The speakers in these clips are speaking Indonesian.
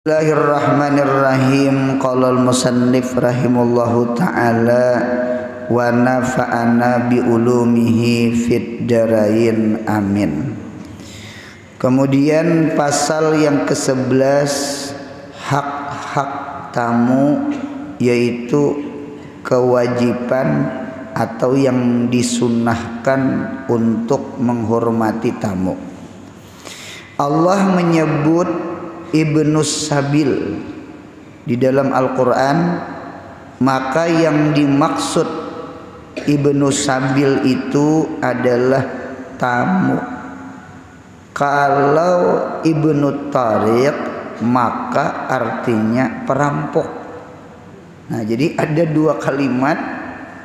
Bismillahirrahmanirrahim. Qala al-musannif rahimallahu ta'ala wa nafa'ana bi ulumihi fid darain amin. Kemudian pasal yang ke-11, hak-hak tamu, yaitu kewajiban atau yang disunnahkan untuk menghormati tamu. Allah menyebut Ibnus Sabil di dalam Al-Quran, maka yang dimaksud Ibnus Sabil itu adalah tamu. Kalau Ibnu Tariq maka artinya perampok. Nah, jadi ada dua kalimat,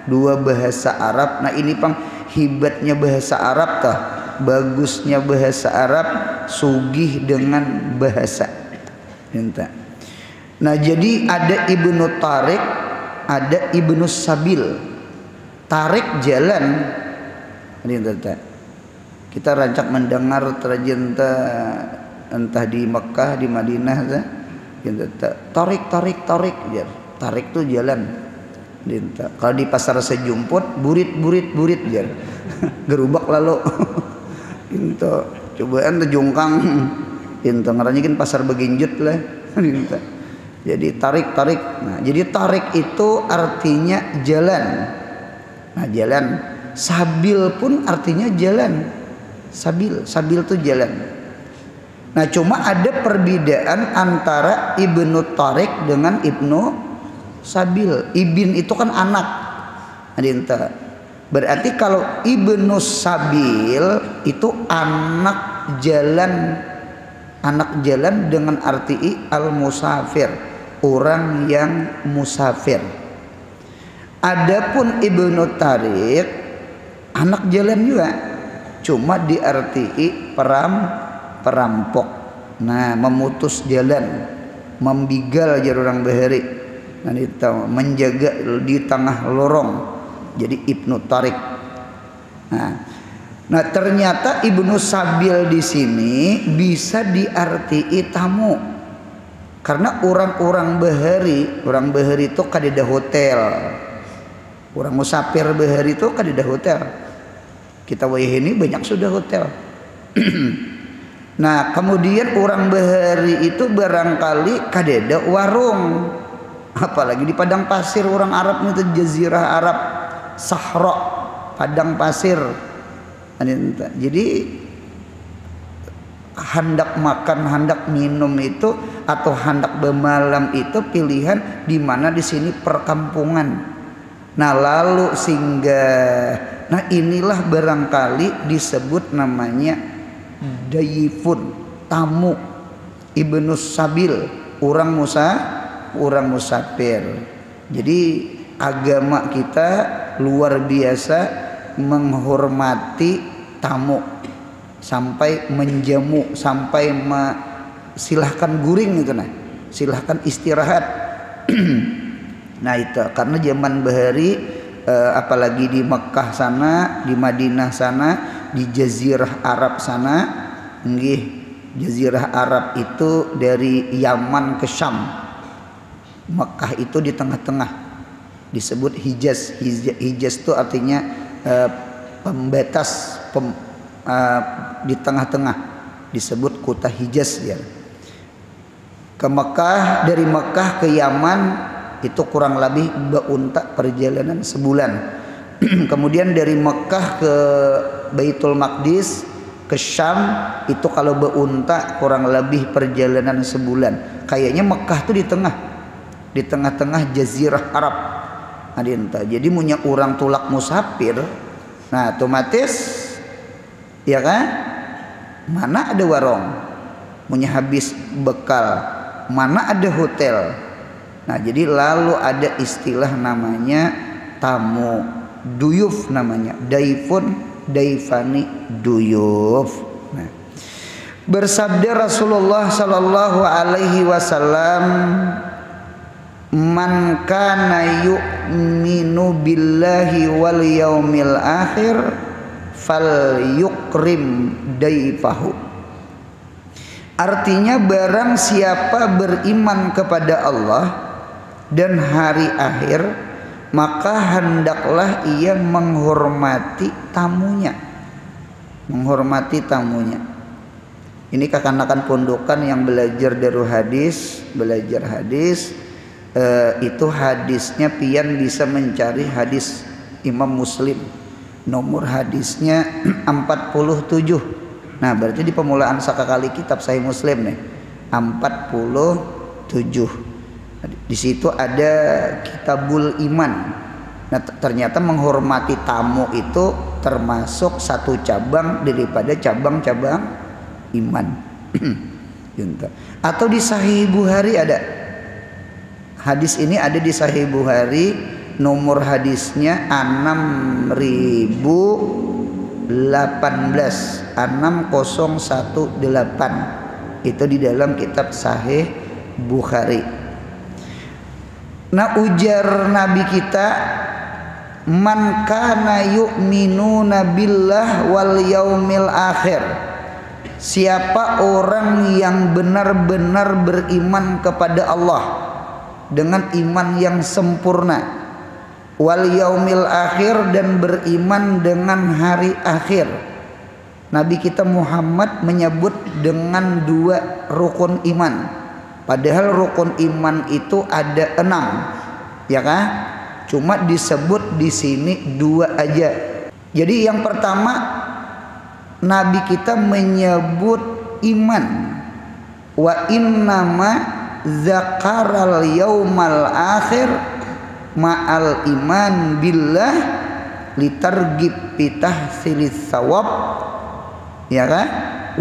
dua bahasa Arab. Nah, ini pang hibatnya bahasa Arab tah. Bagusnya bahasa Arab, sugih dengan bahasa. Nah, jadi ada Ibnu Tariq, ada Ibnu Sabil. Tarik jalan. Kita rancak mendengar terjenta entah di Mekah, di Madinah, tarik. Tarik tuh jalan. Kalau di pasar sejumput, burit jar. Gerubak lalu. Into cobaan tuh jungkang. Into ngaranjeun pasar beginjut lah. Jadi tarik. Nah, jadi tarik itu artinya jalan. Nah, jalan. Sabil pun artinya jalan. Sabil tuh jalan. Nah, cuma ada perbedaan antara Ibnu Tariq dengan Ibnu Sabil. Ibn itu kan anak. Adinta. Berarti kalau Ibnu Sabil itu anak jalan dengan arti al-musafir, orang yang musafir. Adapun Ibnu Tariq anak jalan juga, cuma diartii perampok. Nah, memutus jalan, membigal jar orang bahari. Nah, itu menjaga di tengah lorong. Jadi Ibnu Tariq. Nah, ternyata Ibnu Sabil di sini bisa diartii tamu. Karena orang bahari itu kadeda hotel. Orang musafir bahari itu kadeda hotel. Kita wayah ini banyak sudah hotel. Nah, kemudian orang bahari itu barangkali kadeda warung. Apalagi di padang pasir orang Arab itu jazirah Arab. Sahra, padang pasir. Jadi hendak makan, hendak minum itu atau hendak bermalam itu pilihan di mana di sini perkampungan. Nah, lalu singgah. Nah, inilah barangkali disebut namanya dayifun, tamu. Ibnu Sabil, orang musafir. Jadi agama kita luar biasa menghormati tamu, sampai menjamu, sampai silahkan guring gitu, nah silahkan istirahat. Nah, itu karena zaman bahari apalagi di Mekah sana, di Madinah sana, di Jazirah Arab sana, nggih, Jazirah Arab itu dari Yaman ke Syam. Mekah itu di tengah-tengah, disebut Hijaz. Hijaz itu artinya pembatas, di tengah-tengah, disebut kota Hijaz ya. Ke Mekah, dari Mekah ke Yaman itu kurang lebih beunta perjalanan sebulan. Kemudian dari Mekah ke Baitul Maqdis ke Syam itu kalau beunta kurang lebih perjalanan sebulan. Kayaknya Mekah tuh di tengah-tengah Jazirah Arab. Jadi punya orang tulak musafir. Nah, otomatis ya kan, mana ada warung, punya habis bekal, mana ada hotel. Nah, jadi lalu ada istilah namanya tamu, duyuf namanya, daifun, daifani, duyuf. Nah, bersabda Rasulullah sallallahu alaihi wasallam, man kana yu'minu billahi wal yaumil akhir fal yukrim daifahu. Artinya barang siapa beriman kepada Allah dan hari akhir, maka hendaklah ia menghormati tamunya. Menghormati tamunya. Ini kakak-kakak pondokan yang belajar darul hadis, belajar hadis, itu hadisnya pian bisa mencari hadis Imam Muslim. Nomor hadisnya 47. Nah, berarti di pemulaan sakakali kitab Sahih Muslim nih 47. Di situ ada Kitabul Iman. Nah, ternyata menghormati tamu itu termasuk satu cabang daripada cabang-cabang iman. Atau di Sahih Bukhari ada. Hadis ini ada di Sahih Bukhari, nomor hadisnya 6018 itu di dalam kitab Sahih Bukhari. Nah, ujar Nabi kita, man kana yu'minuna billah wal yaumil akhir, siapa orang yang benar-benar beriman kepada Allah dengan iman yang sempurna, wal yaumil akhir, dan beriman dengan hari akhir. Nabi kita Muhammad menyebut dengan 2 rukun iman. Padahal rukun iman itu ada 6, ya kan? Cuma disebut di sini 2 aja. Jadi yang pertama Nabi kita menyebut iman, wa innama zakaral yaumal akhir ma'al iman billah litargib bitahsilis sawab, ya kan,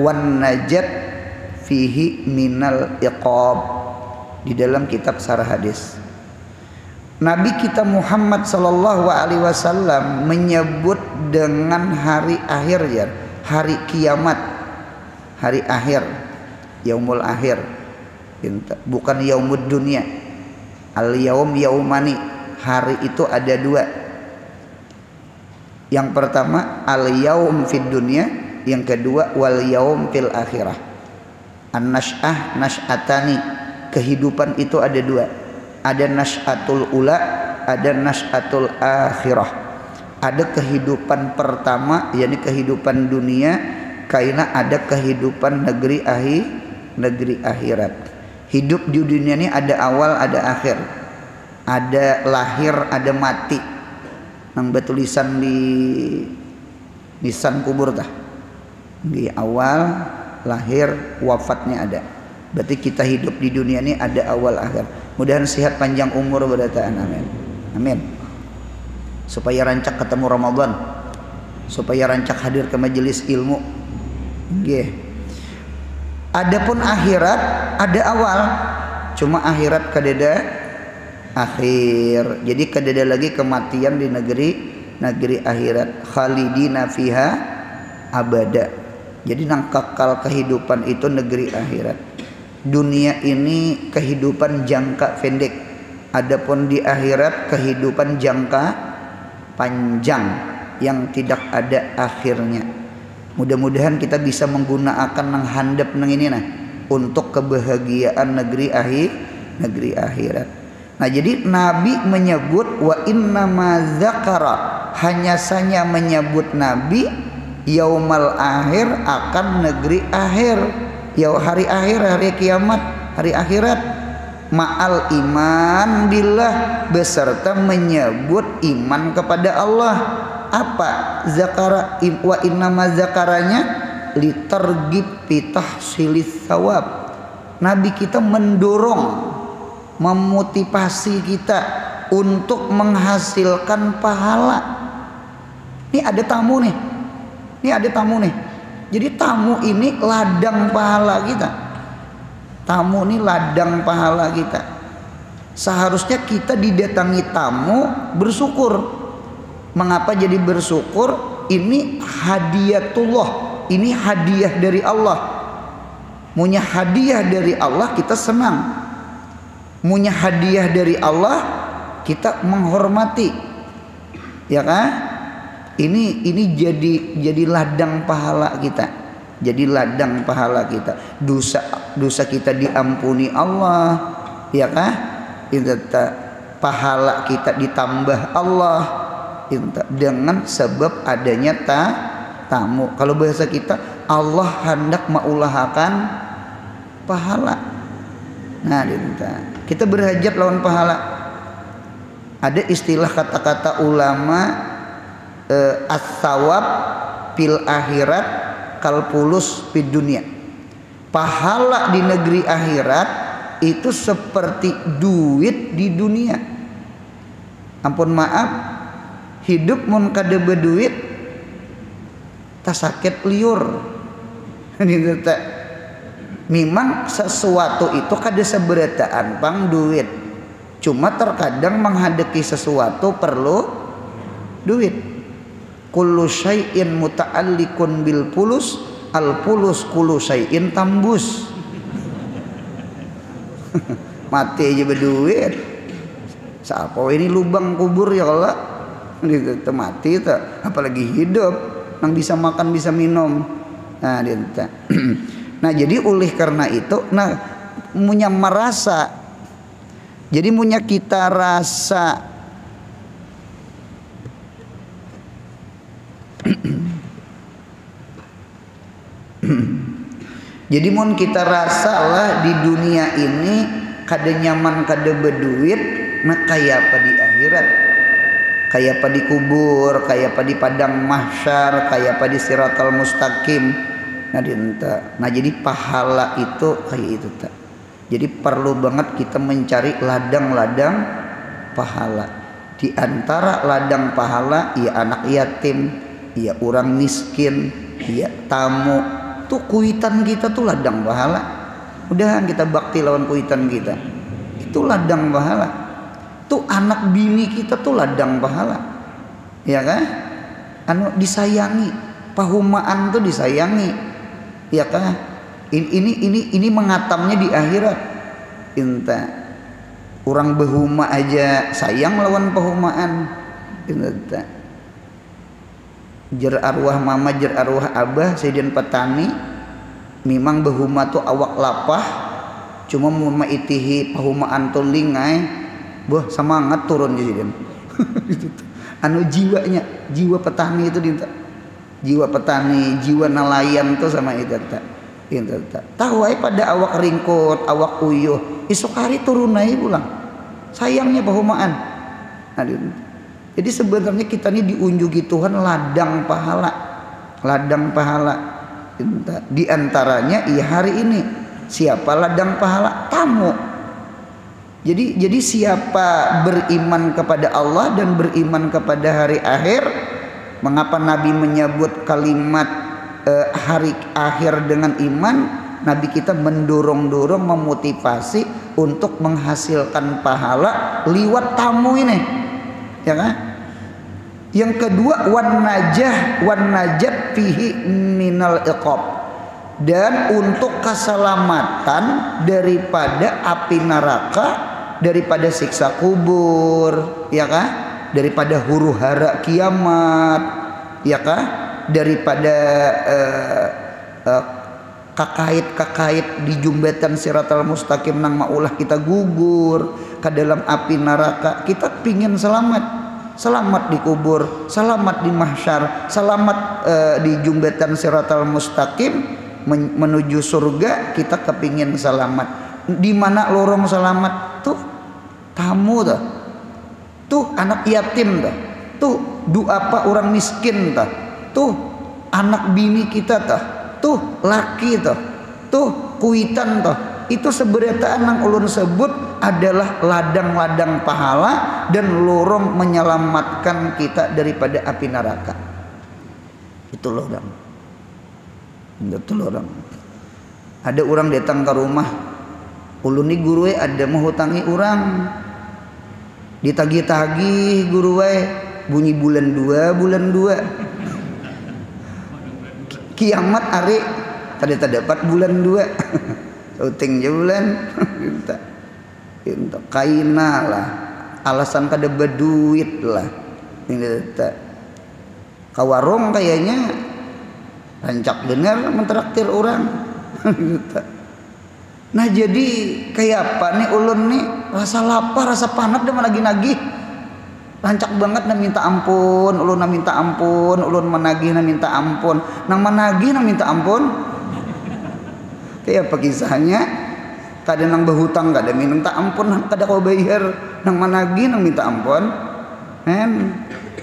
wan najat fihi minal iqab, di dalam kitab Sarah Hadis. Nabi kita Muhammad sallallahu alaihi wasallam menyebut dengan hari akhir, ya, hari kiamat, hari akhir, yaumul akhir, bukan yaumud dunia. Al yaum yaumani, hari itu ada 2. Yang pertama al yaum fid dunya, yang kedua wal yaum fil akhirah. An-nash'ah nash'atani, kehidupan itu ada 2. Ada nash'atul ula, ada nash'atul akhirah. Ada kehidupan pertama, yakni kehidupan dunia, karena ada kehidupan negeri akhirat. Hidup di dunia ini ada awal, ada akhir. Ada lahir, ada mati. Nang betulisan di nisan kubur tah. Di awal, lahir, wafatnya ada. Berarti kita hidup di dunia ini ada awal akhir. Mudahan sehat panjang umur berdataan, amin. Amin. Supaya rancak ketemu Ramadan, supaya rancak hadir ke majelis ilmu. Nggih. Adapun akhirat ada awal, cuma akhirat kadeda akhir. Jadi kadeda lagi kematian di negeri akhirat. Khalidina fiha abada. Jadi nang kekal kehidupan itu negeri akhirat. Dunia ini kehidupan jangka pendek. Adapun di akhirat kehidupan jangka panjang yang tidak ada akhirnya. Mudah-mudahan kita bisa menggunakan nang handap nang ini nah untuk kebahagiaan negeri akhirat. Nah, jadi Nabi menyebut wa innama zakara, hanya saja menyebut Nabi yaumal akhir, akan negeri akhir, hari akhir, hari kiamat, hari akhirat, ma'al iman billah, beserta menyebut iman kepada Allah. Apa zakara? Wa innama zakaranya litargib bitahsilis thawab. Nabi kita mendorong, memotivasi kita untuk menghasilkan pahala. Ini ada tamu nih. Jadi tamu ini ladang pahala kita. Tamu ini ladang pahala kita. Seharusnya kita didatangi tamu bersyukur. Mengapa jadi bersyukur? Ini hadiatullah, ini hadiah dari Allah. Punya hadiah dari Allah kita senang. Punya hadiah dari Allah kita menghormati. Ya kan? Ini jadi ladang pahala kita. jadi ladang pahala kita. Dosa kita diampuni Allah, ya kah? Itu pahala kita ditambah Allah dengan sebab adanya tamu. Kalau bahasa kita, Allah hendak mengulahakan pahala. Nah, kita berhajat lawan pahala. Ada istilah kata-kata ulama, as-sawab fil akhirat kal pulus fid dunya. Pahala di negeri akhirat itu seperti duit di dunia. Ampun maaf, hidup mun kada beduit tak sakit liur. Memang sesuatu itu kada seberataan pang duit. Cuma terkadang menghadapi sesuatu perlu duit. Kullu syai'in muta'alliqun bil pulus, al pulus kullu syai'in tambus. Mati aja berduit. Siapa ini lubang kubur ya Allah? Itu mati tak, apalagi hidup, yang bisa makan bisa minum. Nah, nah jadi oleh karena itu, nah punya merasa, jadi punya kita rasa jadi mun kita rasa lah di dunia ini kada nyaman kada berduit, nah kayak apa di akhirat, kayak apa di kubur, kayak apa di padang mahsyar, kayak apa di siratal mustaqim. Nah jadi pahala itu kayak itu tak. Jadi perlu banget kita mencari ladang-ladang pahala. Di antara ladang pahala ya anak yatim, ya orang miskin, ya tamu. Tuh kuitan kita tuh ladang pahala. Udahan kita bakti lawan kuitan kita. Itu ladang pahala. Tuh anak bini kita tuh ladang pahala. Ya kan? Anu disayangi, pahumaan tuh disayangi. Ya kan? Ini mengatamnya di akhirat. Inta orang behuma aja sayang lawan pahumaan. Inta jer arwah mama jer arwah abah sedian petani memang behuma tuh awak lapah, cuma mama itihi pahumaan tuh lingai boh semangat turun jadi anu jiwanya, jiwa petani itu dinta, jiwa petani, jiwa nelayan tuh sama itu tahu aja pada awak ringkut, awak uyuh esok hari turun aja pulang sayangnya pahumaan. Jadi sebenarnya kita ini diunjuki Tuhan ladang pahala, ladang pahala. Di antaranya iya hari ini siapa ladang pahala? Tamu. Jadi siapa beriman kepada Allah dan beriman kepada hari akhir, mengapa Nabi menyebut kalimat hari akhir dengan iman? Nabi kita mendorong-dorong, memotivasi untuk menghasilkan pahala lewat tamu ini. Ya kan? Yang kedua wan najat fihi minal iqab, dan untuk keselamatan daripada api neraka, daripada siksa kubur, ya kan? Daripada huru hara kiamat, ya kan? Daripada kakait di jumbetan siratal mustaqim nang maulah kita gugur ke dalam api neraka. Kita pingin selamat di kubur, selamat di mahsyar, selamat di jumbetan siratal mustaqim menuju surga. Kita kepingin selamat. Di mana lorong selamat? Tuh tamu tuh anak yatim tuh duapa orang miskin tuh anak bini kita tuh laki tuh kuitan itu seberataan yang ulun sebut adalah ladang-ladang pahala dan lorong menyelamatkan kita daripada api neraka. Itu lorong. Ada orang datang ke rumah, ulun ni guru ada menghutangi orang, ditagih-tagih guru bunyi bulan 2 kiamat hari tadi terdapat bulan 2 uting je bulan minta kaina lah alasan kada berduit lah ini ka warung kayaknya rancak bener mentraktir orang. Nah jadi kayak apa nih ulun nih, rasa lapar rasa panat dia nagih-nagih, rancak banget na minta ampun, ulun na minta ampun, ulun menagih na minta ampun, nang menagih na minta ampun. Kayak apa kisahnya? Kada nang berhutang kada minta ampun, kada kau bayar, nang menagih nang minta ampun.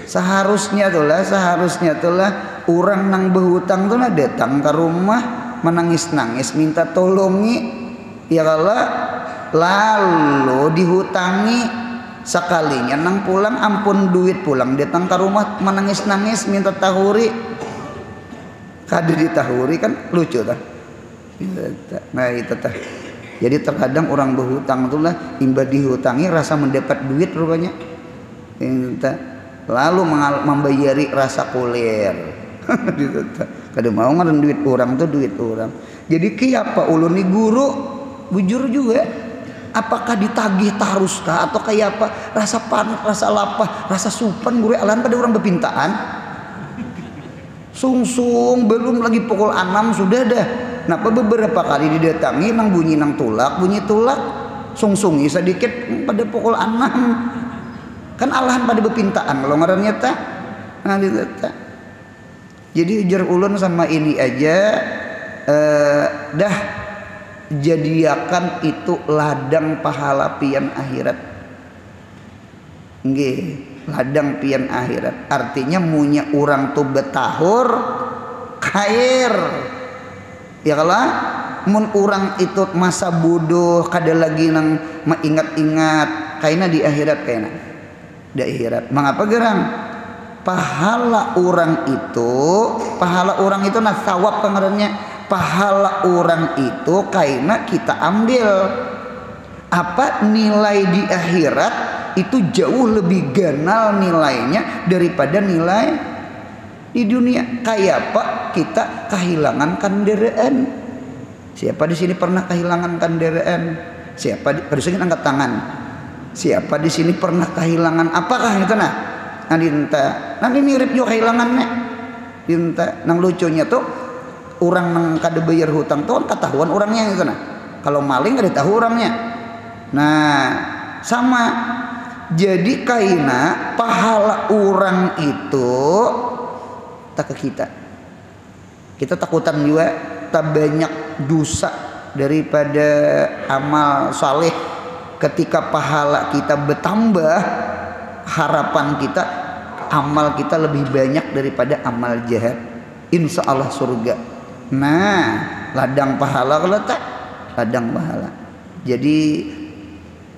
Seharusnya tuh lah orang nang berhutang tuh lah datang ke rumah menangis-nangis minta tolongi, ya kalau lalu dihutangi sekalinya nang pulang ampun duit pulang datang ke rumah menangis-nangis minta tahuri, kada ditahuri kan lucu tah. Nah itu tah. Jadi terkadang orang berhutang itulah imba dihutangi rasa mendapat duit rupanya, lalu membayari rasa kulir. Kada mau ngaran duit orang tuh duit orang. Jadi kiapa ulun ni guru bujur juga, apakah ditagih tarus kah atau kayak apa, rasa panas rasa lapar rasa supan guru alan pada orang berpintaan sung belum lagi pukul 6 sudah dah. Napa beberapa kali didatangi nang bunyi tulak sung sedikit pada pukul 6 kan alahan pada berpintaan kalau ngarannya tah. Nah jadi ujar ulun sama ini aja dah jadiakan itu ladang pahala pian akhirat. Nggih, ladang pian akhirat. Artinya munya orang tuh betahur khair. Ya kalau mun orang itu masa bodoh kada lagi nang mengingat-ingat kaina di akhirat kaina. Di akhirat. Mengapa gerang? Pahala orang itu nah sawab pengarannya. Pahala orang itu kaina kita ambil. Apa nilai di akhirat itu jauh lebih ganal nilainya daripada nilai di dunia. Kayak apa kita kehilangan kendaraan? Siapa di sini pernah kehilangan kendaraan? Siapa harus angkat tangan. Siapa di sini pernah kehilangan apakah itu nah? Nanti mirip juga kehilangannya. Dinta nang lucunya tuh orang nang kada bayar hutang tuh kan ketahuan orangnya itu nah. Kalau maling kada tahu orangnya. Nah, sama. Jadi kaina pahala orang itu tak ke kita. Kita takutan juga tak banyak dosa daripada amal saleh. Ketika pahala kita bertambah, harapan kita amal kita lebih banyak daripada amal jahat. Insya Allah surga. Nah, ladang pahala kalau tak ladang pahala. Jadi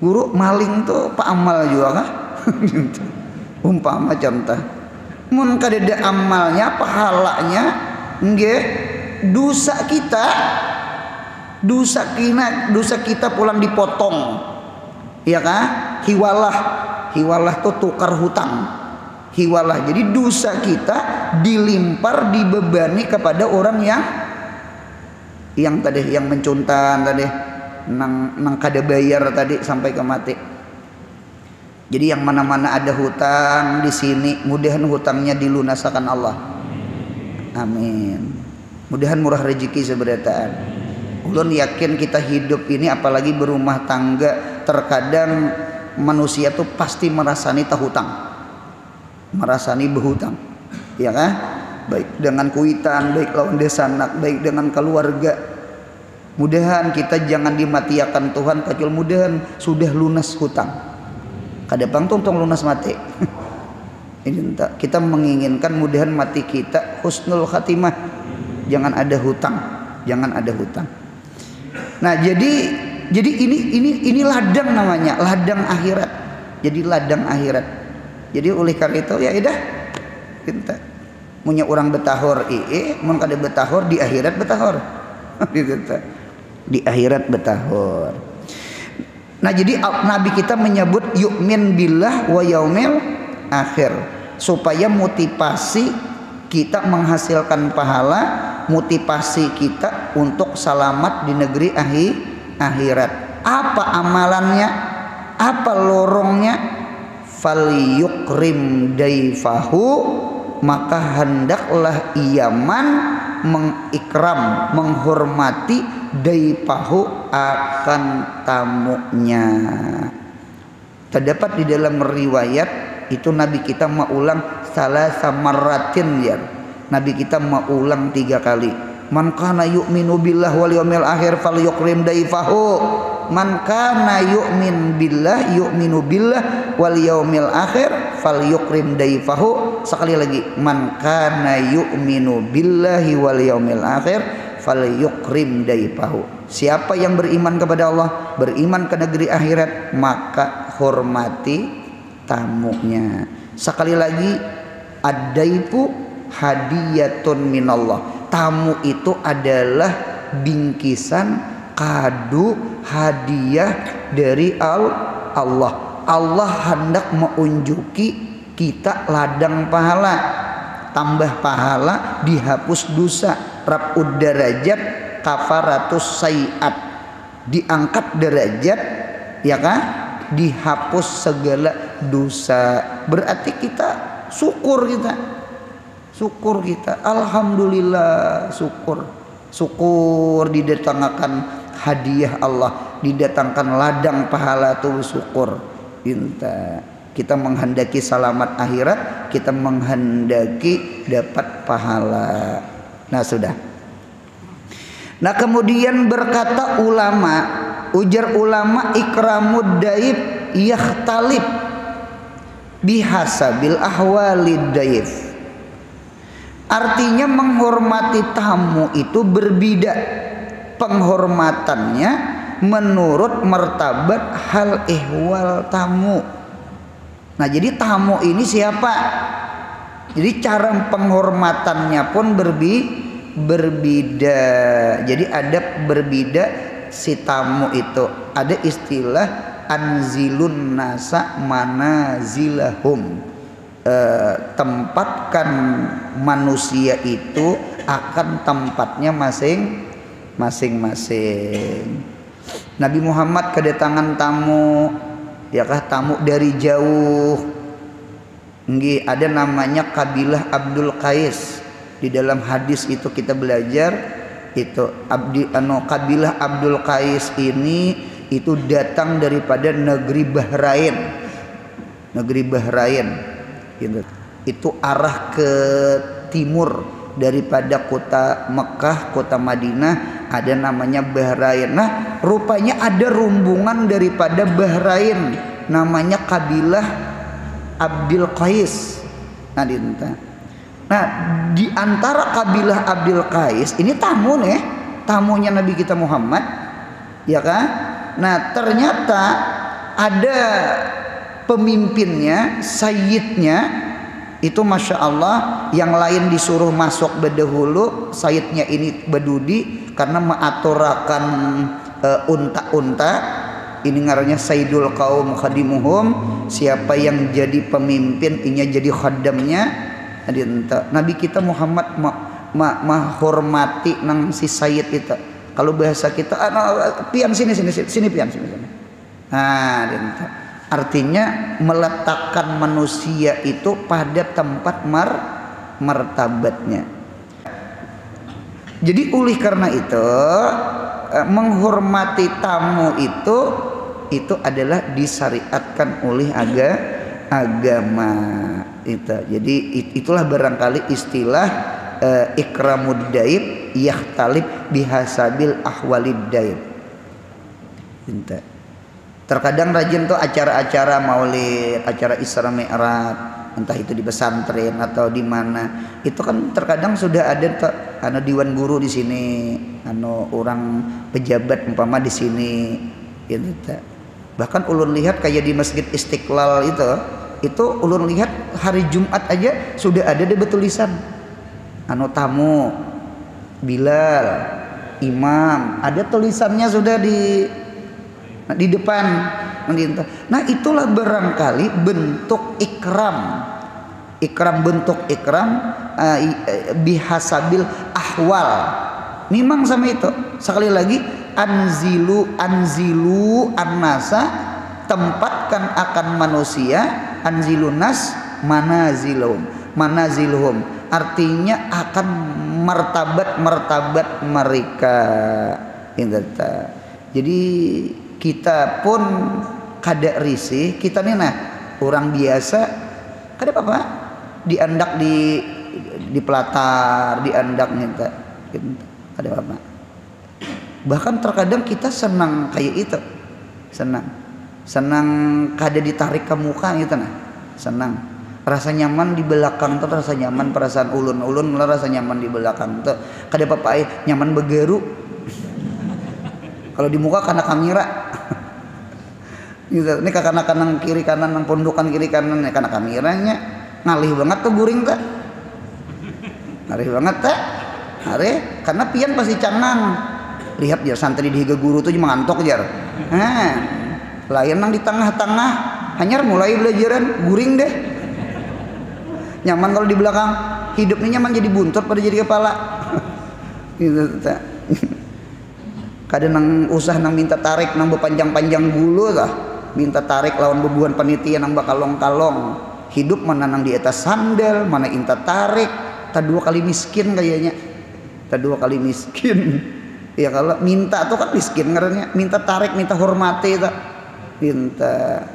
guru maling tuh pak amal juga kah? Umpama contoh, mun kadada amalnya pahalanya, nggih dosa kita pulang dipotong, ya kah? Hiwalah tuh tukar hutang, hiwalah. Jadi dosa kita dilimpar dibebani kepada orang yang tadi yang mencuntan tadi. Nang kada bayar tadi sampai ke mati. Jadi yang mana-mana ada hutang di sini, mudahan hutangnya dilunaskan Allah. Amin. Mudahan murah rezeki seberataan. Ulun yakin kita hidup ini apalagi berumah tangga, terkadang manusia tuh pasti merasani hutang, merasani berhutang, ya kan? Baik dengan kuitan, baik lawan desa anak, baik dengan keluarga. Mudahan kita jangan dimatiakan Tuhan kecuali mudahan sudah lunas hutang. Kadang tong lunas mati. Ini kita menginginkan mudahan mati kita husnul khatimah. Jangan ada hutang, jangan ada hutang. Nah, jadi ini ladang namanya, ladang akhirat. Jadi ladang akhirat. Jadi oleh karena itu ya udah kita punya orang betahur mun kada betahur di akhirat betahur. Di akhirat betahur. Nah jadi Nabi kita menyebut yu'min billah wa yaumil akhir supaya motivasi kita menghasilkan pahala, motivasi kita untuk selamat di negeri akhirat. Apa amalannya? Apa lorongnya? Falyukrim daifahu, maka hendaklah iaman mengikram, menghormati daifahu akan tamunya. Terdapat di dalam riwayat itu Nabi kita maulang salasa marratin ya. Nabi kita maulang 3 kali. Man kana yu'minu billah wal yaumil akhir falyukrim daifahu. Man kana yu'minu billah wal yaumil akhir falyukrim daifahu. Sekali lagi, man kana yu'minu billahi wal yaumil akhir falyukrim daifahu. Siapa yang beriman kepada Allah, beriman ke negeri akhirat, maka hormati tamunya. Sekali lagi, ad-daifu hadiyatun minallah. Tamu itu adalah bingkisan, kado, hadiah dari Allah. Allah hendak mengunjuki kita ladang pahala, tambah pahala, dihapus dosa, raf'ud darajat, kafaratus sayiat, diangkat derajat, ya kan, dihapus segala dosa. Berarti kita syukur, kita alhamdulillah, syukur didatangkan hadiah Allah, didatangkan ladang pahala tuh syukur. Kita menghendaki selamat akhirat, kita menghendaki dapat pahala. Nah sudah. Nah kemudian berkata ulama, ujar ulama, ikramud daif yakhtalib bihasabil ahwalid daif. Artinya menghormati tamu itu berbeda penghormatannya menurut martabat hal ihwal tamu. Nah jadi tamu ini siapa? Jadi cara penghormatannya pun berbeda. Jadi ada berbeda si tamu itu. Ada istilah anzilun nasa manazilahum. Tempatkan manusia itu akan tempatnya masing-masing. Nabi Muhammad kedatangan tamu, yakah tamu dari jauh. Nggih, ada namanya kabilah Abdul Qais. Di dalam hadis itu kita belajar itu kabilah Abdul Qais ini itu datang daripada negeri Bahrain. Gitu. Itu arah ke timur daripada kota Mekah, kota Madinah, ada namanya Bahrain. Nah, rupanya ada rombongan daripada Bahrain namanya kabilah Abdul Qais. Nah, di antara kabilah Abdul Qais ini tamunya Nabi kita Muhammad, ya kan? Nah, ternyata ada pemimpinnya, sayyidnya itu masya Allah, yang lain disuruh masuk berdahulu, sayyidnya ini berdudi karena mengaturakan unta-unta. Ini ngarannya sayyidul qaum khadimuhum, siapa yang jadi pemimpin inya jadi khadamnya. Nabi kita Muhammad menghormati nang si sayyid itu. Kalau bahasa kita pian sini pian sini. Nah, artinya meletakkan manusia itu pada tempat martabatnya. Jadi oleh karena itu menghormati tamu itu adalah disyariatkan oleh agama itu. Jadi itulah barangkali istilah ikramud daib yakhtalib bihasabil ahwalid daib. Terkadang rajin tuh acara-acara maulid, acara Isra Mi'raj, entah itu di pesantren atau di mana. Itu kan terkadang sudah ada diwan guru di sini, orang pejabat umpama di sini, gitu. Bahkan ulun lihat kayak di Masjid Istiqlal itu ulun lihat hari Jumat aja sudah ada tulisan tamu Bilal, imam, ada tulisannya sudah di depan. Nah itulah barangkali bentuk bentuk ikram bihasabil ahwal. Memang sama itu. Sekali lagi, anzilu annasa, tempatkan akan manusia, anzilun nas manazilhum, artinya akan martabat mereka. Jadi kita pun kada risih, kita nih nah orang biasa kada apa-apa diandak di pelatar, diandak nyata kada apa-apa. Bahkan terkadang kita senang kayak itu, senang kada ditarik ke muka gitu nah, senang rasa nyaman di belakang tuh, rasa nyaman perasaan ulun lah, rasa nyaman di belakang tuh kada apa-apa nyaman begeru. Kalau di muka karena kamera gitu. Ini kanan kiri kanan nang pondokan kiri kanan karena kameranya ngalih banget tuh guring tuh, ngalih banget tuh, karena pian pasti canang lihat jar santri di higa guru tuh cuma ngantok jar. Lain nang di tengah-tengah hanyar mulai belajaran guring deh. Nyaman kalau di belakang, hidupnya nyaman jadi buntut pada jadi kepala. Gitu tuh. Kadang nang usah nang minta tarik nang bepanjang-panjang bulu lah, minta tarik lawan bebuan panitia nang bakalong-kalong. Hidup mana nang di atas sandal, mana inta tarik, tak dua kali miskin kayaknya, tak dua kali miskin. Ya kalau minta tuh kan miskin ngarannya, minta tarik, minta hormati tak, minta.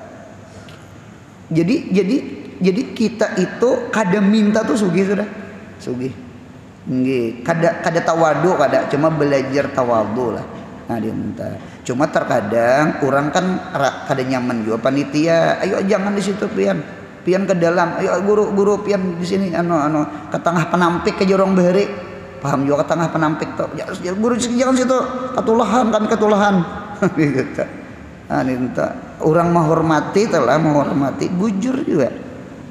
Jadi kita itu kada minta tuh sugih sudah, sugih. Nggih, kada tawadu, kada cuma belajar tawadu lah. Nah dinta. Cuma terkadang orang kan kada nyaman juga panitia. Ayo jangan di situ pian ke dalam. Ayo guru pian di sini anu ke tengah penampik ke jorong bahari. Paham juga ke tengah penampik tuh. Ya, guru jangan situ. Ketulahan kami ketulahan. Gitu. Nah dinta. Orang menghormati bujur juga.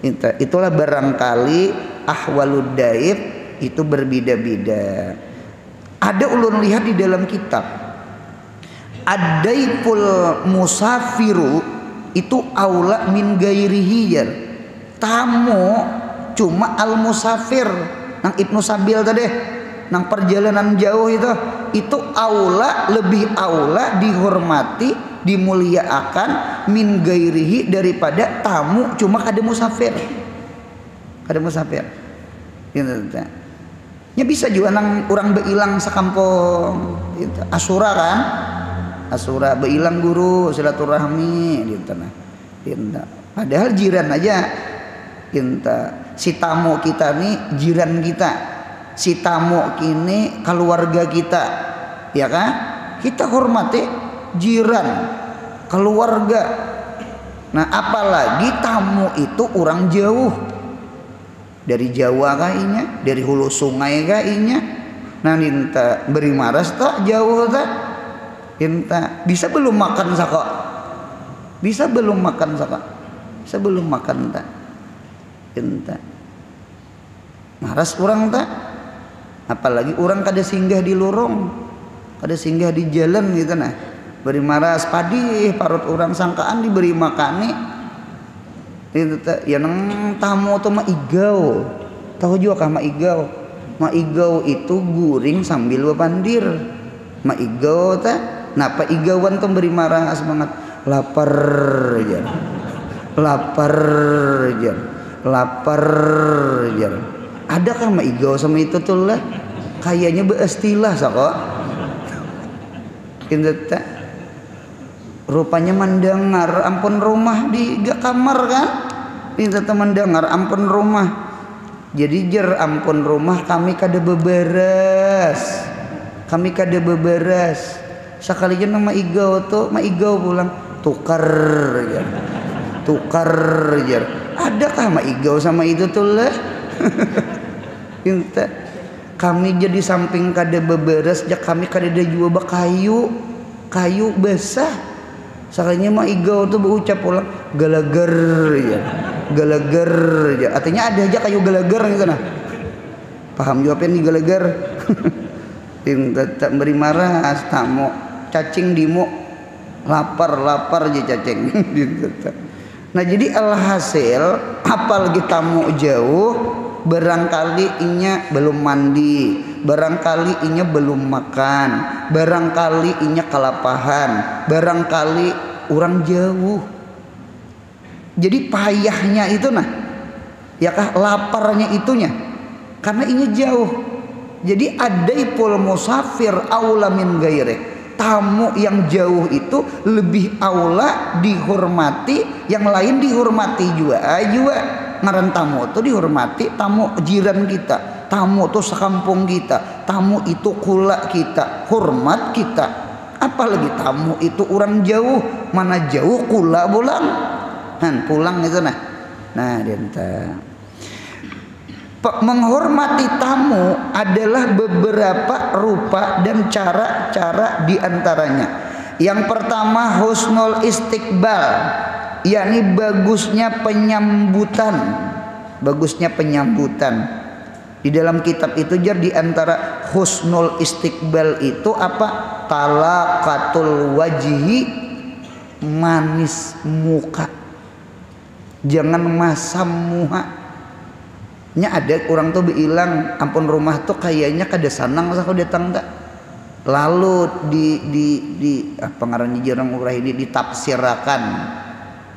Dinta. Itulah barangkali ahwalud daib itu berbeda-beda. Ada ulun lihat di dalam kitab. Adaipul musafiru itu aula min gairihi jar. Tamu cuma al musafir nang Ibnu Sabil tadi nang perjalanan jauh itu aula, lebih aula dihormati, dimuliakan min gairihi daripada tamu cuma kada musafir. Nya bisa juga nang orang beilang sakampung gitu. Asura kan, asura beilang guru silaturahmi gitu nah. Padahal jiran aja kita. Si tamu kita nih jiran kita, si tamu kini keluarga kita, ya kan? Kita hormati jiran, keluarga. Nah apalagi tamu itu orang jauh, dari Jawa kayaknya, dari hulu sungai kayaknya. Nah minta beri maras tak jauh tak, minta bisa belum makan sakok, bisa belum makan tak, minta maras orang tak. Apalagi orang kada singgah di lorong, kada singgah di jalan gitu nah. Beri maras padi parut orang sangkaan diberi makani. Itu ya nang tamu tuh maigau. Tahu juga kah maigau? Maigau itu guring sambil bepandir. Maigau ta, napa igauan tuh beri maras banget. Lapar jar. Adakah maigau sama itu tuh lah? Kayaknya beristilah sakok. Itu tak. Rupanya mendengar ampun rumah di kamar kan, minta teman dengar ampun rumah. Jadi jer ampun rumah kami kada beberes, sekalinya nama igau tuh maigau pulang tukar jer. Adakah maigau sama itu tuh lah? Minta kami jadi samping kada beberes, jak kami kada ada jual kayu basah. Sekalinya mah igau tuh berucap pulang galager ya. Artinya ada aja kayu galager gitu nah. Paham jawabnya nih galager. Tak beri marah tamu cacing dimu lapar aja cacing. Nah jadi alhasil apalagi tamu jauh, barangkali inya belum mandi, barangkali inya belum makan, barangkali inya kelapahan, barangkali orang jauh. Jadi payahnya itu nah, ya kah laparnya itunya, karena inya jauh. Jadi adaipul musafir aula min gairih. Tamu yang jauh itu lebih aula dihormati, yang lain dihormati juga. Ngaran tamu itu dihormati, tamu jiran kita, tamu itu sekampung kita, tamu itu kula kita, hormat kita. Apalagi tamu itu orang jauh, mana jauh kula pulang. Pulang itu nah denta. Menghormati tamu adalah beberapa rupa dan cara-cara diantaranya. Yang pertama husnul istiqbal, yakni bagusnya penyambutan. Bagusnya penyambutan. Di dalam kitab itu jar diantara husnul istiqbal itu apa? Talaqatul wajhi, manis muka. Jangan masam muka. Nya ada orang tuh bilang ampun rumah tuh kayaknya kada sanang sah datang tak. Lalu di apa ngarannya jarang urah ini ditafsirkan.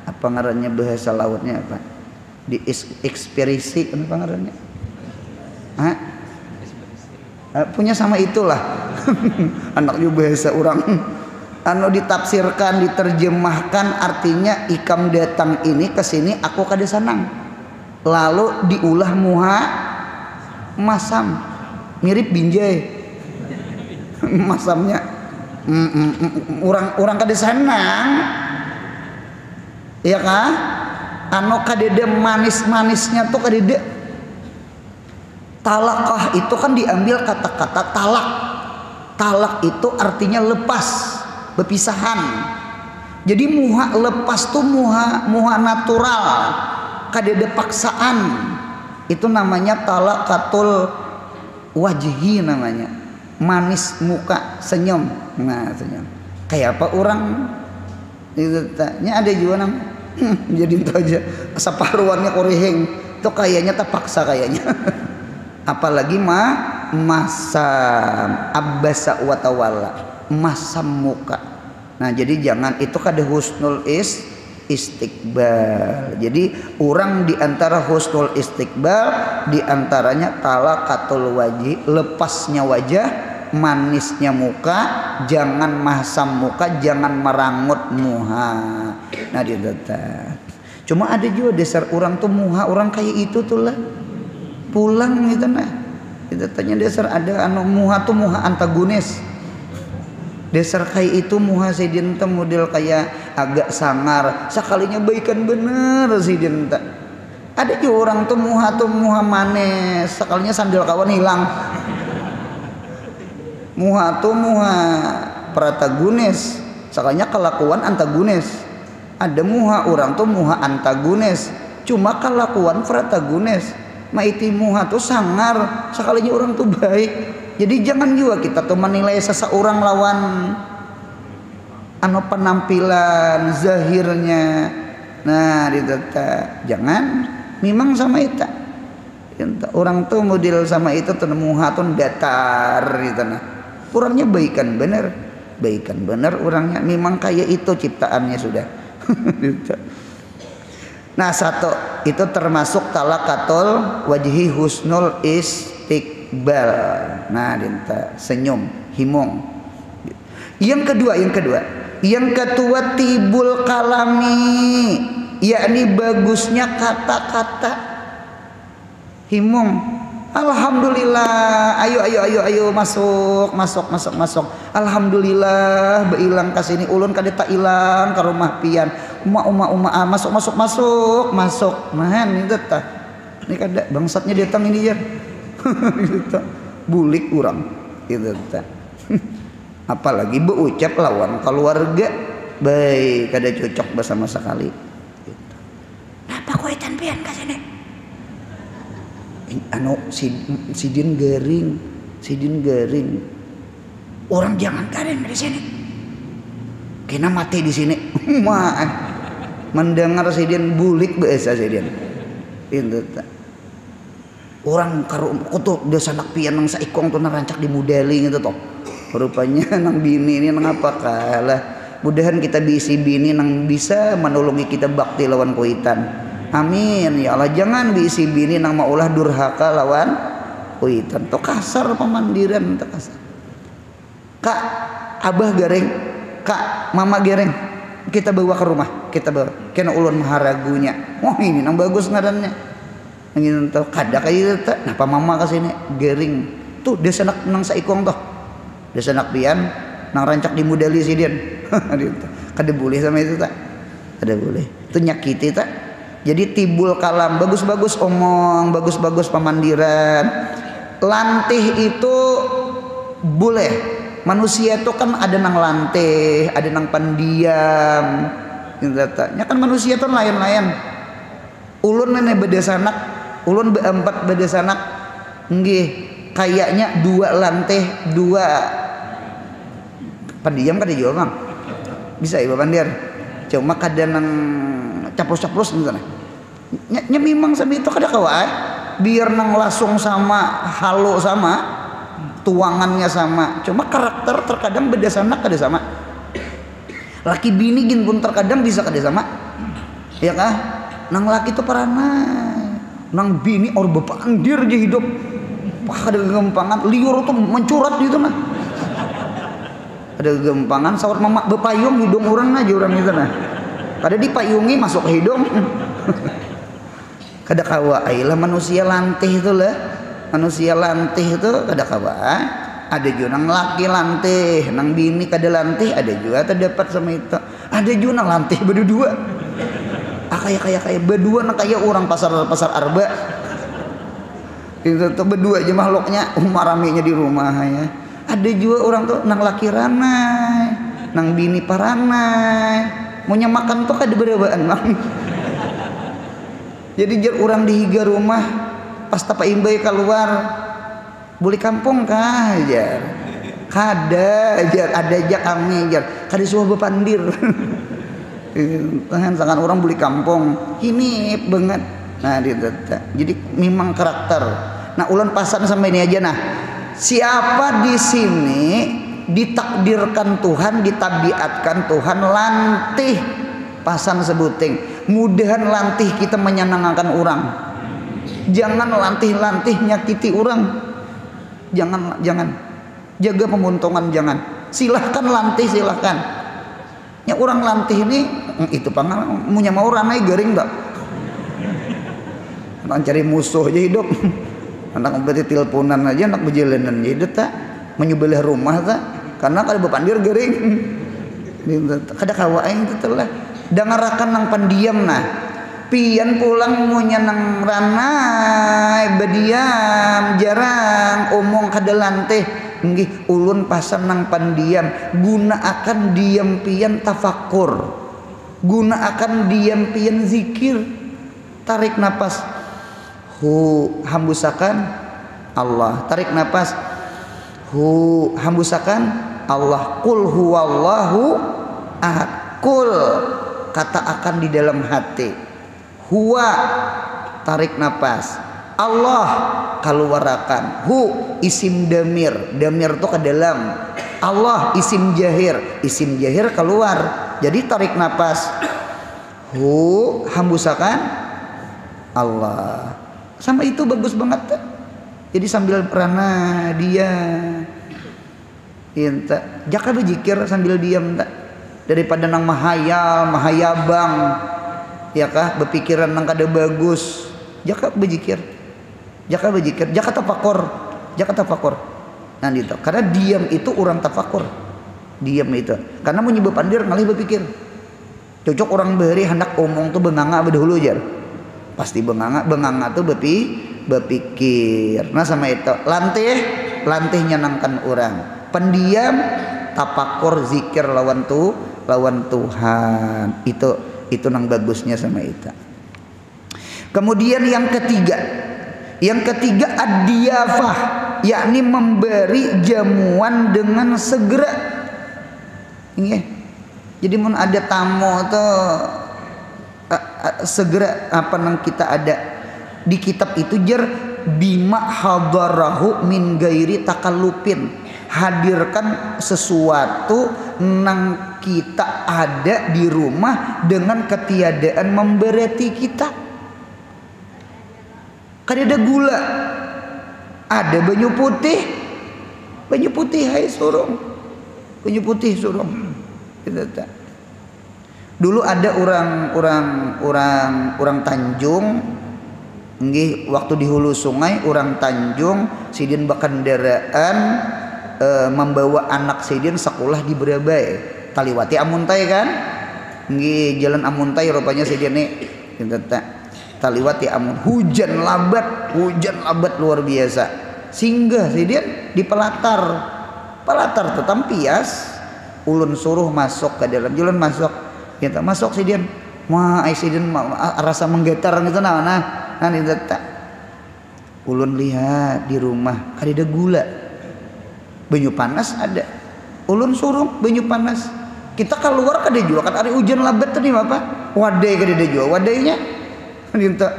Apa ngarannya bahasa lautnya apa? Di ekspresi apa ngarannya? Punya sama itulah. Anak juga bahasa orang. Anu ditafsirkan, diterjemahkan artinya ikam datang ini ke sini aku kada sanang. Lalu diulah muha masam, mirip binjai. Masamnya orang kada senang, ya kah? Anu kadede manis-manisnya tuh kadede. Talakah itu kan diambil kata-kata talak. Talak itu artinya lepas, berpisahan. Jadi muha lepas tuh muha natural. Kadede paksaan, itu namanya talaqatul wajhi namanya, manis muka, senyum. Nah senyum kayak apa orang itu nya ada juga jadi itu aja separuhannya koreheng itu kayaknya tak paksa kayaknya. Apalagi masam abbasa wa tawalla, masam muka. Nah jadi jangan itu kada husnul istiqbal. Jadi orang diantara husnul istiqbal diantaranya talaqatul wajhi, lepasnya wajah, manisnya muka, jangan masam muka, jangan merangut muha. Nah ditata. Cuma ada juga dasar orang tuh muha orang kayak itu tuh lah pulang gitu nah. Kita tanya dasar ada anu muha tuh muha antagonis. Dasar kayak itu muha sidin teh model kayak agak sangar, sekalinya baikan bener sidin teh. Ada juga orang tuh muha manes, sekalinya sandal kawan hilang. Muha tuh muha protagonis, sekalinya kelakuan antagonis. Ada muha orang tuh muha antagonis, cuma kelakuan protagonis. Maiti muha tuh sangar, sekalinya orang tuh baik. Jadi jangan juga kita tuh menilai seseorang lawan anu penampilan zahirnya. Nah ditata jangan memang sama itu. Orang tuh model sama itu tuh muha tuh datar gitu nah. Orangnya baikan bener orangnya memang kayak itu ciptaannya sudah. Nah satu itu termasuk talaqatul wajhi husnul istiqbal. Nah dinta senyum himong. Yang kedua tibul kalami, yakni bagusnya kata-kata. Himong alhamdulillah, ayo masuk. Alhamdulillah beilang ka sini ulun kada tak ilang ka rumah pian. Uma masuk. Mahan itu tah. Ini kada bangsatnya datang ini ya. Gitu. Bulik urang gitu tah. Apalagi berucap lawan keluarga baik kada cocok bersama sekali gitu. Napa kowe tan pian ka sini? Anu sidin garing. Orang jangan karen di sini. Kena mati di sini. Mendengar sidin bulik bahasa sidin. Itu tak. Orang karo kutu desa anak pian nang saikong tuh narancak di modeling itu toh. Rupanya nang bini ini nang apa kalah. Mudahan kita bisi bini nang bisa menolongi kita bakti lawan kuitan. Amin ya Allah. Jangan bisi bini nang maulah durhaka lawan kuitan to kasar pamandiran teu kasar. Kak abah gareng, kak mama gareng, kita bawa ke rumah, kita bawa kena ulun maharagunya. Wah ini nang bagus ngarannya ingin tahu kada kayak itu. Napa mama kesini gering tuh desanak nang saikong toh desanak pian nang rancak dimudali si dian. Kada boleh sama itu tak, kada boleh itu nyakiti tak. Jadi tibul kalam bagus-bagus omong, bagus-bagus pamandiran. Lantih itu boleh. Manusia itu kan ada nang lantih, ada nang pendiam. Nya kan manusia itu lain-lain. Ulun nenek beda sanak, ulun beempat beda sanak. Nggih, kayaknya dua lantih, dua pendiam kada juga bang. Bisa ibu pandir. Cuma kada nang capros-capros gitu nah. Nya memang sama itu kada kawan. Biar nang langsung sama, halo sama. Tuangannya sama, cuma karakter terkadang beda sanak kada sama. Laki bini gin pun terkadang bisa kada sama, ya kah? Nang laki itu paranai, nang bini or bepandir aja hidup, kada gempangan, liur tuh mencurat gitu nah. Ada gempangan, sawat mama bepayung hidung orang aja orang itu nah. Kada dipayungi masuk ke hidung. Kada kawa, ailah manusia lantih itu lah. Manusia lantih itu kada kawa. Ada juga nang laki lantih, nang bini kada lantih, ada juga terdapat sama itu. Ada juga nang lantih berdua. Kayak berdua nang kayak orang pasar arba. Itu tuh berdua aja makhluknya raminya di rumah ya. Ada juga orang tuh nang laki ranai, nang bini paranai. Mau makan tuh kada berebaan bang. Jadi jar orang dihiga rumah pas tapa imbay keluar boleh kampung kah jar kada jar ada aja kami jar kada suah bepandir. Kan sangat orang boleh kampung ini banget. Nah jadi memang karakter. Nah ulan pasan sampai ini aja nah. Siapa di sini ditakdirkan Tuhan, ditabiatkan Tuhan lantih pasan sebuting. Mudahan lantih kita menyenangkan orang. Jangan lantih-lantih nyakiti orang. Jangan jaga pemuntungan jangan. Silahkan lantih silahkan. Ya orang lantih ini itu pangal punya mau ranai garing tak. Anak cari musuh aja hidup. Anak berarti teleponan aja anak berjalanan jadi tak menyubelah rumah tak karena kada bepandir garing. Kada kawa aing itu lah. Dangarakan nang pendiam nah. Pian pulang munya nang ranai bediam jarang omong kada lantih nggih ulun pasan nang pandiam guna akan diam pian tafakur guna akan diam pian zikir tarik napas hambusakan Allah tarik napas hambusakan Allah kul huwallahu ahad kul kata akan di dalam hati huwa tarik napas Allah keluarakan isim damir tuh ke dalam Allah isim jahir keluar jadi tarik napas hambusakan Allah sama itu bagus banget tuh. Jadi sambil perana dia jaka berzikir sambil diam tak daripada nang mahayabang ya kah berpikiran nang kada bagus jaka berzikir jaka tafakur nah itu karena diam itu orang tafakur diam itu karena mau nyebab pandir ngalih berpikir cocok orang beri hendak omong tuh benganga berdahulu jar pasti benganga tuh berpikir nah sama itu lantih nyenangkan orang pendiam tafakur zikir lawan Tuhan itu nang bagusnya sama itu. Kemudian yang ketiga ad-diyafah yakni memberi jamuan dengan segera. Ini jadi mun ada tamu tuh segera apa nang kita ada di kitab itu jar bima hadarahu min gairi takallupin hadirkan sesuatu nang kita ada di rumah dengan ketiadaan memberati kita. Kada ada gula, ada banyu putih hai surung, banyu putih surung. Dulu ada orang Tanjung, nggih waktu di hulu sungai orang Tanjung sidin bakendaraan membawa anak sidin sekolah di Berabai, taliwati Amuntai kan, nggih jalan Amuntai rupanya sidin nih, taliwati Amun, hujan labat luar biasa, singgah sidin di pelatar tetampias, ulun suruh masuk ke dalam, jalan masuk, kita masuk sidin, sidin rasa menggetar gitu nah itu tak, ulun lihat di rumah ada gula, banyu panas ada, ulun suruh banyu panas, kita keluar kada jual kan, ada hujan labat tadi apa, wadai kada jual, wadainya, minta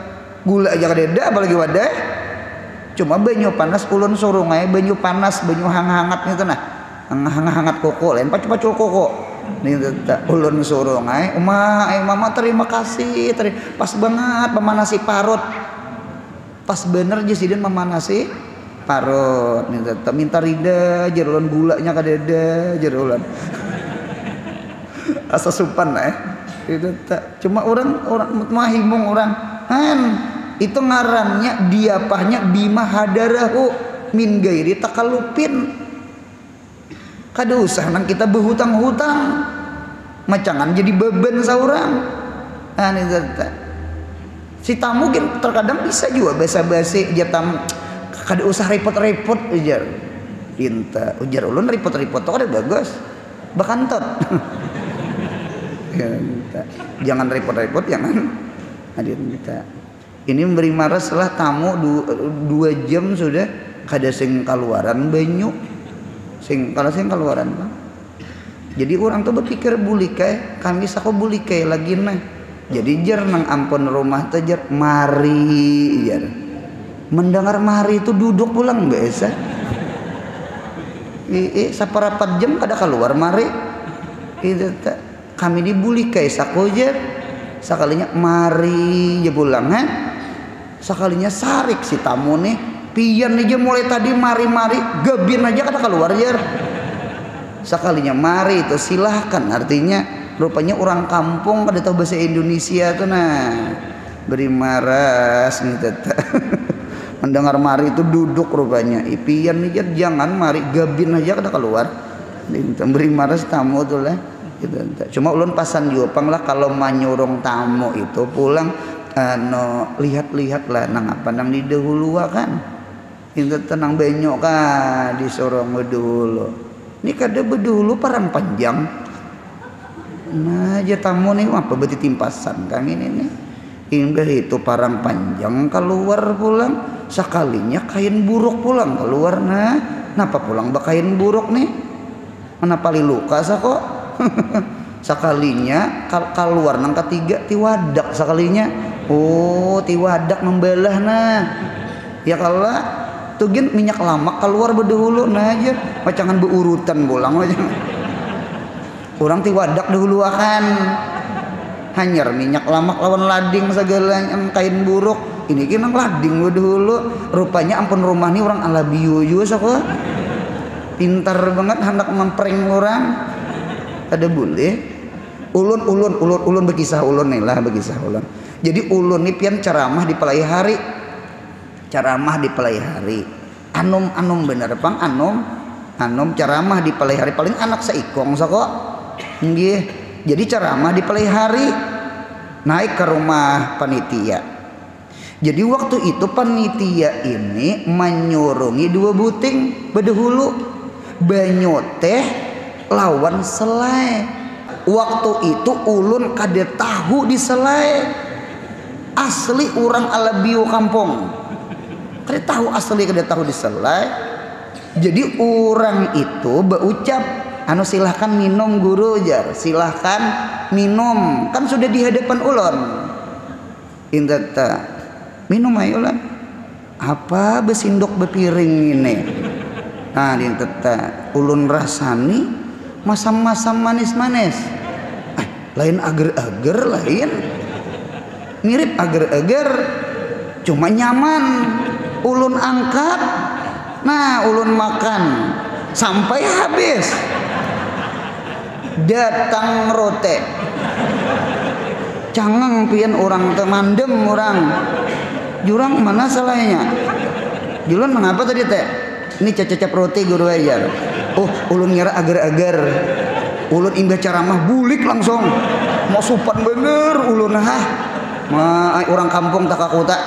gula aja kada, apalagi wadai. Cuma banyu panas ulun suruh ngai banyu panas, banyu hangat gitu nah, hangat koko lain pacul koko nih ulun suruh ngai mama terima kasih pas banget memanasi parut, pas bener aja sidin memanasi parut nih minta rida jer ulun gulanya kadeda jer ulun asa supan cuma orang mahimung orang itu ngarannya diapahnya bima hadarahu min gairi takalupin, kada usah nang kita berhutang-hutang macangan jadi beban saurang. Si tamu kan terkadang bisa juga basa-basi aja tamu, kada usah repot-repot ujar pinta ujar ulun repot-repot kada bagus bakantot jangan repot-repot jangan hadir kita. Ini memberi marah setelah tamu 2 jam sudah kada sing kaluaran banyu kalau sing keluaran. Jadi orang tuh berpikir bulikai kami sako bulikai lagi nah. Jadi jer nang ampun rumah tuh jer mari jer. Mendengar mari itu duduk pulang biasa. Saparapat jam kada keluar mari. Itu kami dibulikai sako jer. Sakalinya mari je pulang kan. Sakalinya sarik si tamu nih. Pian aja mulai tadi mari-mari gebin aja kata keluar jar. Sekalinya mari itu silahkan, artinya rupanya orang kampung kada tahu bahasa Indonesia tuh nah beri maras nih teta mendengar mari itu duduk rupanya ipian nih jar jangan mari gebin aja kata keluar beri maras tamu tuh lah gitu. Cuma ulun pasan juapang lah kalau manyurung tamu itu pulang lihat-lihat lah nang apa nang di dahulu kan itu tenang benyok kan disuruh bedulu ini kada bedulu parang panjang nah aja tamu nih apa berarti timpasan kami ini nih hingga itu parang panjang keluar pulang sekalinya kain buruk pulang keluar nah kenapa pulang bakain buruk nih kenapa luka kok sekalinya keluar nang ketiga tiwadak sekalinya tiwadak membelah nah ya kalau tugin minyak lama keluar berdahulu nah aja pacangan berurutan bolang aja orang tiwadak dahulu akan hanyar minyak lama lawan lading segala kain buruk ini kena lading berdahulu rupanya ampun rumah ini orang ala biu juga kok pintar banget hendak mempering orang ada boleh ulun berkisah ulun nih lah berkisah ulun jadi ulun nih pian ceramah di pelai hari anum bener pang anum ceramah di pelai hari paling anak seikong kok nggih jadi ceramah di pelai hari naik ke rumah panitia jadi waktu itu panitia ini menyurungi 2 buting bedahulu banyu teh lawan selai waktu itu ulun kada tahu di selai asli orang ala bio kampung kada tahu asli kada tahu di selai jadi orang itu berucap silahkan minum guru jar silahkan minum kan sudah di hadapan ulun indata minum ayo lah apa besindok bepiring ini nah indata ulun rasani masam-masam manis-manis lain ager-ager lain mirip ager-ager cuma nyaman ulun angkat Nah ulun makan sampai habis. Datang rote cangang pian orang temandem orang jurang mana salahnya julun mengapa tadi teh ini cecep roti guru ajar. Oh ulun ngira agar-agar ulun imbah ceramah bulik langsung mau supan bener ulun orang kampung takakuta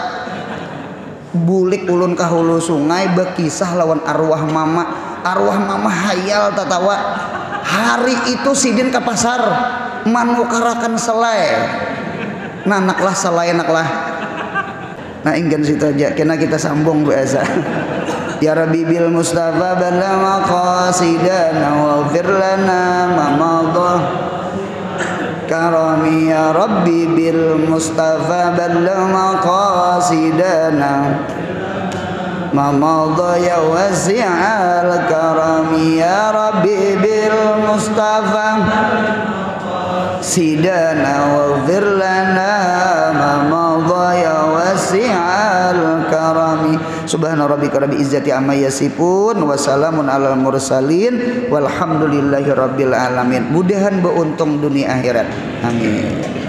bulik ulun ka hulu sungai berkisah lawan arwah mama hayal tatawa. Hari itu sidin ke pasar manukarakan selai nanaklah selai naklah. Nah ingin situ aja kena kita sambung biasa. Ya Rabbi bil Mustafa bala maqasidana waghfir lana ma madha karami ya Rabbi bil Mustafa bala maqasidana ma madha ya wasi'al karami ya Rabbi bil Mustafa sidana waghfir lana ma madha ya wasi'al karami. Subhana rabbika rabbil izzati amma yasifun wa salamun alal mursalin walhamdulillahi rabbil alamin. Mudahan beuntung dunia akhirat. Amin.